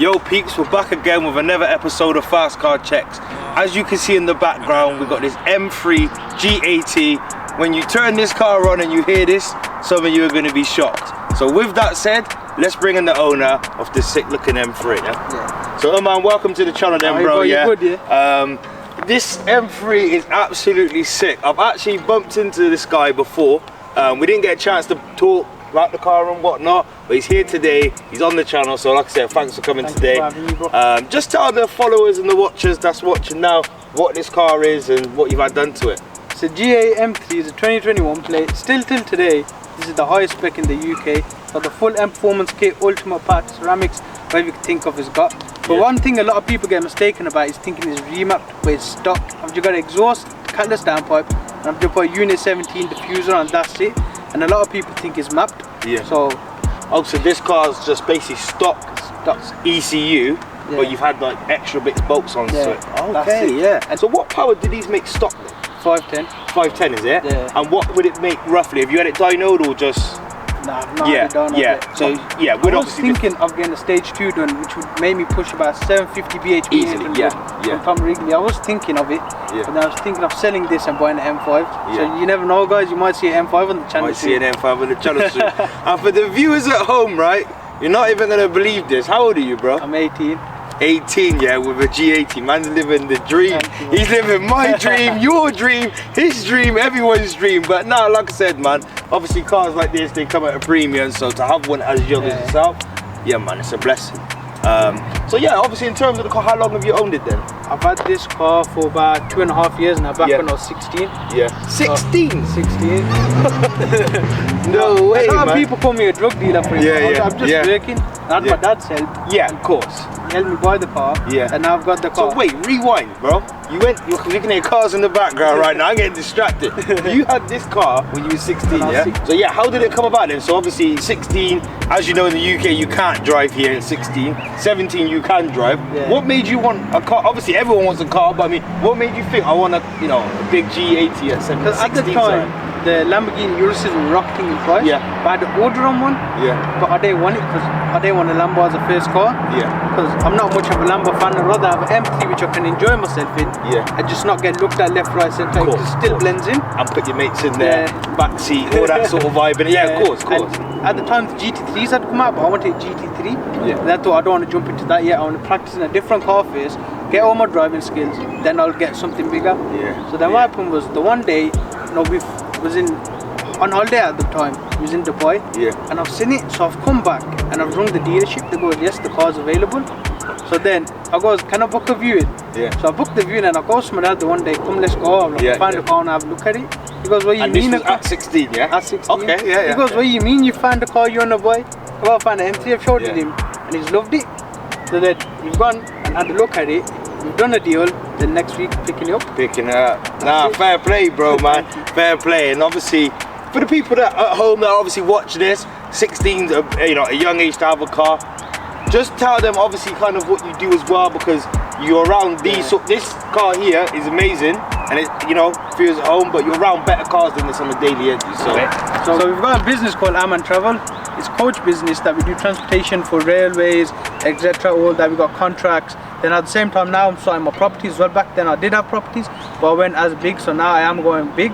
Yo peeps, we're back again with another episode of Fast Car Checks. As you can see in the background, we've got this M3 G80. When you turn this car on and you hear this, some of you are going to be shocked. So with that said, let's bring in the owner of this sick looking M3. Yeah? So Oman, welcome to the channel then, bro. Yeah. Good, yeah. This M3 is absolutely sick. I've actually bumped into this guy before. We didn't get a chance to talk about the car and whatnot, but he's here today. He's on the channel, so like I said, thanks for coming today. For having me, bro. Just tell the followers and the watchers that's watching now what this car is and what you've had done to it. It's a G80 M3, it's a 2021 plate. Still till today, this is the highest spec in the UK. So the full M Performance kit, ultimate pack, ceramics, whatever you can think of is got. But one thing a lot of people get mistaken about is thinking it's remapped, but it's stock. I've just got an exhaust, catalyst downpipe, and I've just put a unit 17 diffuser and that's it. And a lot of people think it's mapped. Yeah. So this car's just basically stock ECU, but you've had like extra bits bolts on to it. Okay, yeah. And so what power do these make stock then? 510. 510 is it? Yeah. And what would it make roughly? Have you had it dynoed or just? Nah, I've not yeah. So yeah, we're I was thinking of getting a stage 2 done, which would make me push about 750 bhp easily. Yeah. From Tom Wrigley. I was thinking of it, but then I was thinking of selling this and buying an M5. So you never know, guys. You might see an M5 on the channel. Might see an M5 on the channel soon. And for the viewers at home, right? You're not even gonna believe this. How old are you, bro? I'm 18. 18, yeah, with a G80. Man's living the dream. He's living my dream, your dream, his dream, everyone's dream. But now, like I said, man, obviously cars like this, they come at a premium. So to have one as young as yourself, yeah, man, it's a blessing. So yeah, obviously in terms of the car, how long have you owned it then? I've had this car for about 2.5 years now, back when I was 16. Yeah. 16? 16. No way, a lot man. of people call me a drug dealer for it. I'm just working. I had my dad's help. Yeah, of course. He helped me buy the car. Yeah. And now I've got the car. So wait, rewind, bro. You're looking at cars in the background right now. I'm getting distracted. You had this car when you were 16, yeah? 16. So yeah, how did it come about then? So obviously 16, as you know in the UK, you can't drive here at 16. 17, you can drive. Yeah. What made you want a car? Obviously everyone wants a car, but I mean, what made you think I want a big G80 at 17? Because at the time, the Lamborghini Urus were rocketing in price. Yeah. But I had to order on one. Yeah. But I didn't want it because I didn't want a Lambo as a first car. Yeah. Because I'm not much of a Lambo fan. I'd rather have an M3 which I can enjoy myself in. Yeah. And just not get looked at left, right, centre. It still blends in. And put your mates in there, back seat, all that sort of vibe. And yeah, of course. And at the time the GT3s had come out, but I wanted a GT3. Yeah. And I thought I don't want to jump into that yet. I want to practice in a different car first, get all my driving skills, then I'll get something bigger. Yeah. So then what happened was the one day, we was on holiday at the time. We was in Dubai. Yeah. And I've seen it, so I've come back and I've rung the dealership. They go, yes, the car's available. So then I goes, can I book a viewing? Yeah. So I booked the viewing and I go to my dad the one day, come let's go. I find the car and have a look at it. He goes, what you mean? This was at 16, yeah? At 16. Okay, yeah. He goes, what you mean you found the car you want to buy? I go, I found an M3, I've showed it him and he's loved it. So then we've gone and had a look at it. We've done a deal, then next week picking it up. Picking it up. Nah, fair play, bro, man. Fair play. And obviously, for the people that at home that obviously watch this, 16's a young age to have a car. Just tell them obviously kind of what you do as well, because you're around these. So this car here is amazing, and it feels at home. But you're around better cars than this on a daily basis. So we've got a business called Am & Travel. It's coach business that we do transportation for railways, etc. All that. We got contracts. Then at the same time now I'm starting my properties as well. Back then I did have properties, but I went as big. So now I am going big.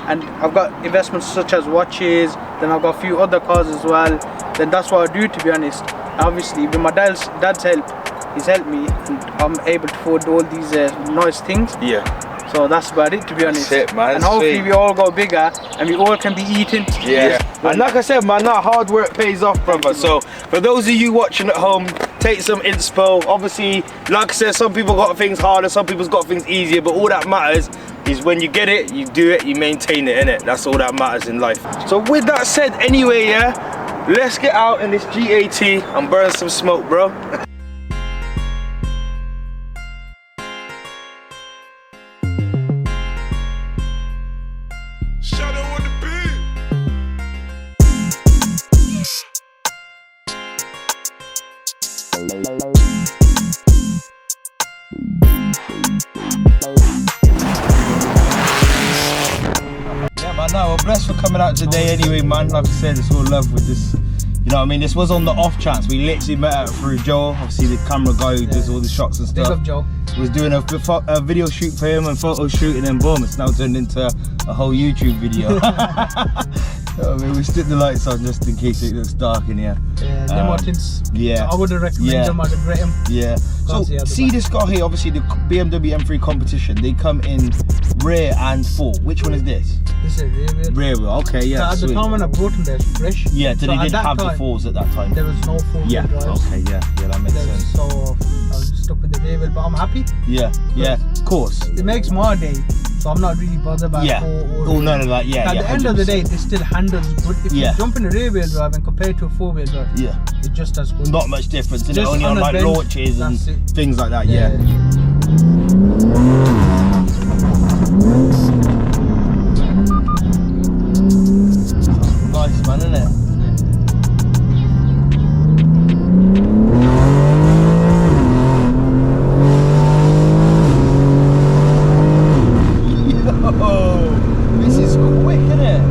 And I've got investments such as watches, then I've got a few other cars as well. Then that's what I do, to be honest. Obviously, with my dad's help, he's helped me, and I'm able to afford all these nice things. Yeah. So that's about it, to be honest. That's it, man. And hopefully we all go bigger, and we all can be eating. Yeah. And like I said, man, that hard work pays off, brother. So for those of you watching at home, take some inspo. Obviously, like I said, some people got things harder, some people's got things easier, but all that matters is when you get it, you do it, you maintain it, innit? That's all that matters in life. So with that said, anyway, yeah, let's get out in this G80 and burn some smoke, bro. Yeah, man, no, we're blessed for coming out today anyway, man. Like I said, it's all love with this You know what I mean? This was on the off chance. We literally met out through Joe, obviously the camera guy who does all the shots and stuff. Big up Joe. Was doing a video shoot for him and photo shoot, and then boom, it's now turned into a whole YouTube video. I mean, we stick the lights on just in case it looks dark in here. Yeah, them Martins. Yeah. I would recommend them. I'd rate them. Yeah. So see this car here, obviously the BMW M3 competition. They come in rear and full. Which one is this? This is rear wheel. Rear wheel. Okay, yeah. So at the time when I brought them, they were fresh. Yeah, so they didn't have the fours at that time. There was no four wheel drives. Okay, yeah, that makes sense. So I was just stuck with the rear wheel, but I'm happy. Yeah, of course. It makes my day, so I'm not really bothered about none of that. Yeah, at the end of the day, this still handles good. If you jump in a rear wheel drive and compare it to a four wheel drive, it's just as good. Not much difference. It's only on like launches and things like that. Yeah. Nice man, isn't it? This is quick, isn't it?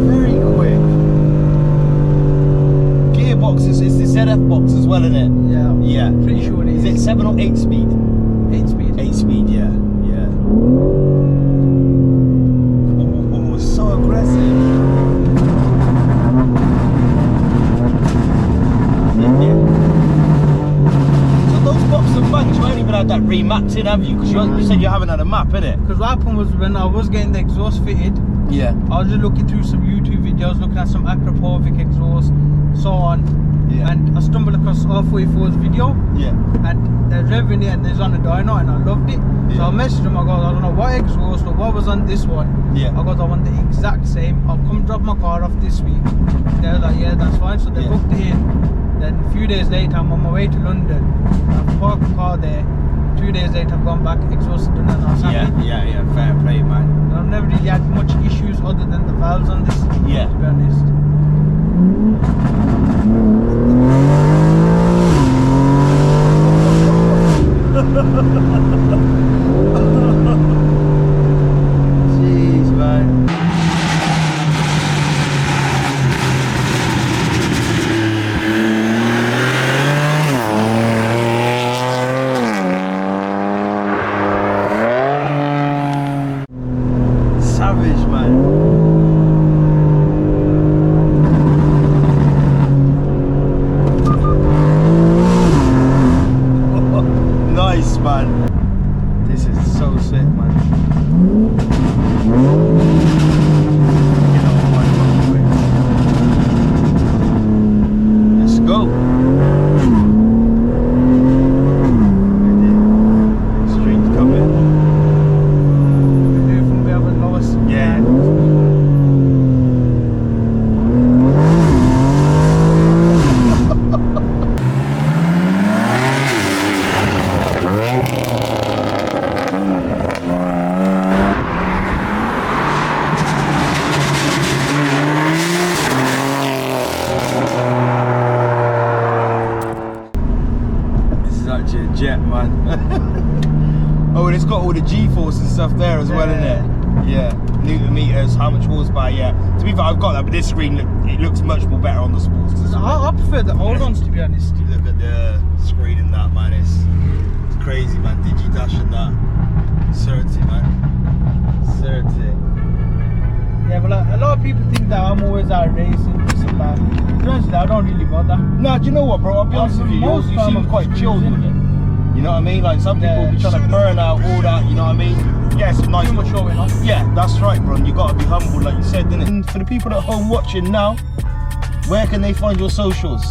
Very quick. Gearbox is the ZF box as well, isn't it? Yeah. Pretty sure it is. Is it 7 or 8 speed? 8 speed. 8 speed, yeah. Oh, so aggressive. So those boxes and banks, you ain't even had that remapped in, have you? Because you said you haven't had a map, innit? Because what happened was when I was getting the exhaust fitted, I was just looking through some YouTube videos, looking at some Akrapovic exhaust, so on. And I stumbled across R44's video. And they're revving it and there's on a dyno and I loved it. So I messaged them, I go, I don't know what exhaust or what was on this one. I go, I want the exact same. I'll come drop my car off this week. They're like, yeah, that's fine. So they booked it in. Then a few days later, I'm on my way to London. I've parked the car there. 2 days later, I've gone back, exhausted done, and I was happy. Yeah, fair play, man. And I've never really had much issues other than the valves on this, to be honest. Jeez, man. Savage, man. Nice, man. This is so sick, man. Let's go. Street's coming. We have a lowest. Yeah. Actually a jet, man. Oh, and it's got all the G-force and stuff there as well, isn't it? Yeah, Newton meters, how much horsepower, To be fair, I've got that, but this screen, it looks much more better on the Sportster. I prefer the old ones, to be honest. You look at the screen in that, man, it's crazy, man. Digi-dash and that. Certi, man. Certi. Yeah, but like, a lot of people think that I'm always out racing, this and that. To be honest, I don't really bother. Nah, do you know what, bro? I'll be honest with you, you seem quite chilled with it. You know what I mean? Like some people be trying to burn out all that, you know what I mean? Yeah, it's nice. Too much showing off. Yeah, that's right, bro. And you gotta be humble, like you said, didn't it? And for the people at home watching now, where can they find your socials?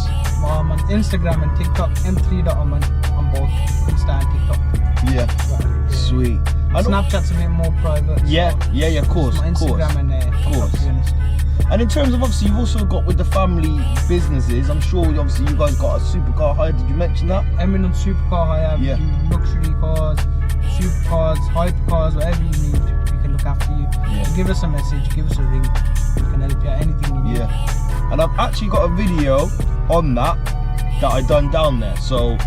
I'm on Instagram and TikTok, M3.Oman on both Insta and TikTok. Yeah. Sweet. Snapchat's a bit more private. Yeah, of course. My Instagram and of course. To be honest. And in terms of obviously, you've also got with the family businesses. I'm sure obviously you guys got a supercar hire. Did you mention that? Eminent supercar hire. We do luxury cars, supercars, hypercars, whatever you need. We can look after you. So give us a message, give us a ring. We can help you out anything you need. Yeah. And I've actually got a video on that I done down there. So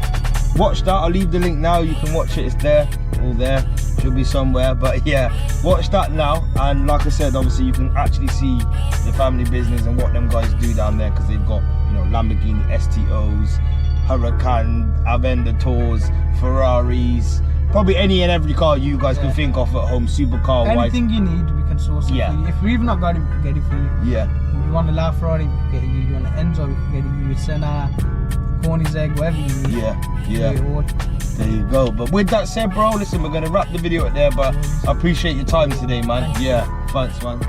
watch that. I'll leave the link now. You can watch it. It's there, all there. should be somewhere. But yeah, watch that now. And like I said, obviously you can actually see the family business and what them guys do down there, because they've got, you know, Lamborghini STOs, Huracan, Aventadors, Ferraris, probably any and every car you guys can think of at home, supercar wise. Anything you need, we can source it for you. If we've not got it, we can get it for you. Yeah. If you want a LaFerrari, we can get you. You want an Enzo, we can get it you. Senna, Koenigsegg, whatever you need. Yeah. There you go. But with that said, bro, listen, we're gonna wrap the video up there. But I appreciate your time today, man. Yeah. Thanks, man.